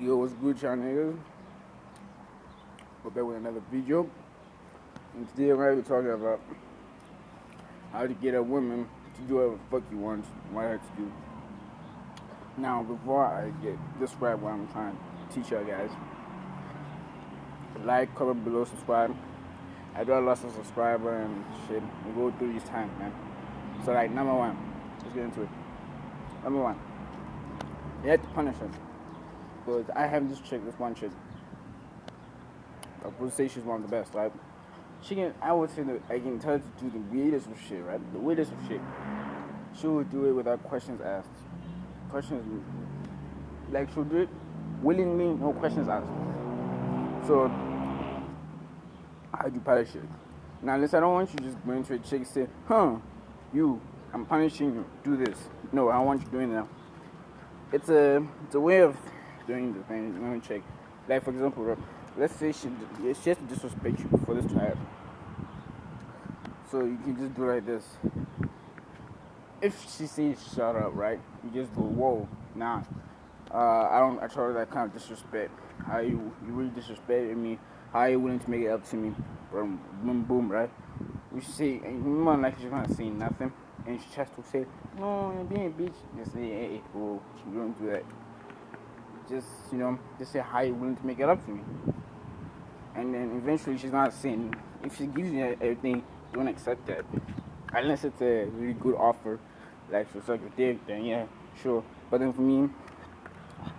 Yo, what's good, y'all niggas? We're back with another video. And today we're going to be talking about how to get a woman to do whatever the fuck you want her to do. Now, before I describe what I'm trying to teach y'all guys, like, comment below, subscribe. I do a lot of subscriber and shit. We go through these times, man. So, like, number one, let's get into it. Number one, you have to punish her. Because I have this one chick. I would say she's one of the best, right? I would say that I can tell her to do the weirdest of shit, right? The weirdest of shit. She will do it without questions asked. She'll do it willingly, no questions asked. So, how do you punish it? Now, listen, I don't want you just going to a chick and say, I'm punishing you, do this. No, I don't want you doing that. It's a way of doing the thing. Let me check. Like, for example, let's say she has to disrespect you for this to happen. So you can just do like this. If she says shut up, right? You just go, whoa, nah. I told her that kind of disrespect. How you really disrespected me? How are you willing to make it up to me? Boom, boom, right? You should say, more likely she's gonna say nothing, and she tries to say, no, you're being a bitch. Just say, hey, oh, you don't do that. Just say how you willing to make it up to me. And then eventually she's not saying, if she gives you everything, don't accept that. Unless it's a really good offer, like she'll suck your dick, then yeah, sure. But then for me,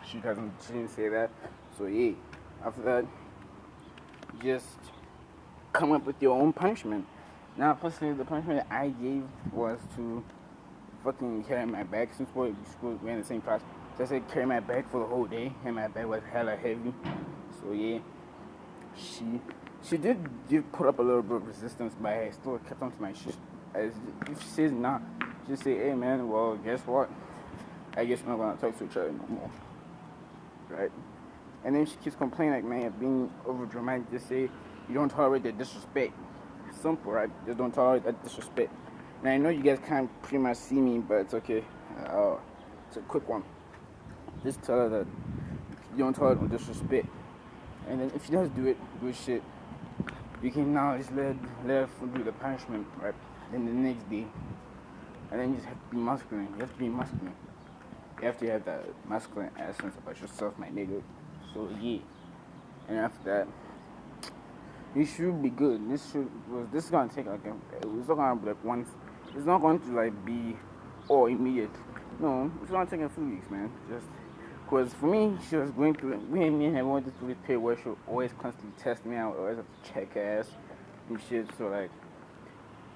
she didn't say that. So yeah, after that, just come up with your own punishment. Now, personally, the punishment that I gave was to fucking carry my bag since we're in the same class. So I said carry my bag for the whole day, and my bag was hella heavy. So yeah, she did put up a little bit of resistance, but I still kept on to my shit. If she says nah, just say, hey man, well guess what? I guess we're not gonna talk to each other no more, right? And then she keeps complaining like, man, you're being over dramatic. Just say you don't tolerate the disrespect. Simple, right? Just don't tolerate that disrespect. Now I know you guys can't pretty much see me, but it's okay. It's a quick one. Just tell her that you don't tolerate no disrespect. And then if she does do it, good shit, you can now just let her do the punishment, right? Then the next day, and then you just have to be masculine. You have to be masculine. You have to have that masculine essence about yourself, my nigga. So yeah. And after that, you should be good. This is gonna take it's not gonna be like once. It's not going to like be all immediate. No, it's gonna take a few weeks, man. Just because for me, she was going through. Me and her wanted to repair where she would always constantly test me out, always have to check her ass and shit. So like,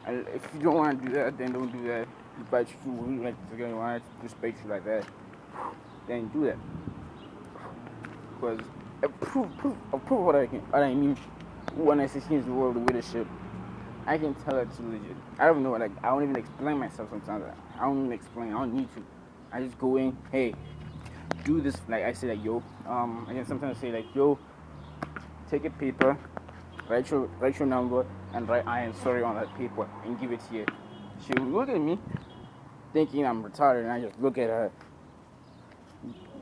if you don't want to do that, then don't do that. But if you really like to get want to respect you like that, then do that. Because proof what I mean. When I say she is the world with the shit, I can tell it's legit. I don't know, like I don't even explain myself sometimes. I don't even explain. I don't need to. I just go in. Hey, do this. Like I say, like yo. I can sometimes say like yo. Take a paper, write your number, and write I am sorry on that paper and give it to you. She will look at me, thinking I'm retarded, and I just look at her,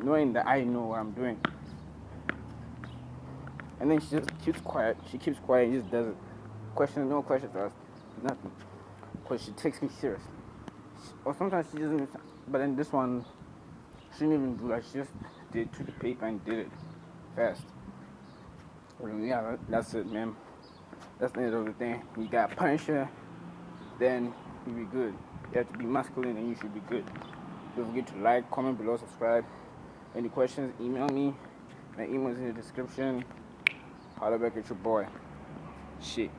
knowing that I know what I'm doing. And then she just keeps quiet. She keeps quiet and just does it. No questions asked. Nothing. Because she takes me serious. Or sometimes she doesn't. But then this one, she didn't even do that. She just took the paper and did it fast. Yeah, that's it, man. That's the end of the thing. You got to punish her, then you'll be good. You have to be masculine and you should be good. Don't forget to like, comment below, subscribe. Any questions, email me. My email is in the description. Holla back at your boy. Shit.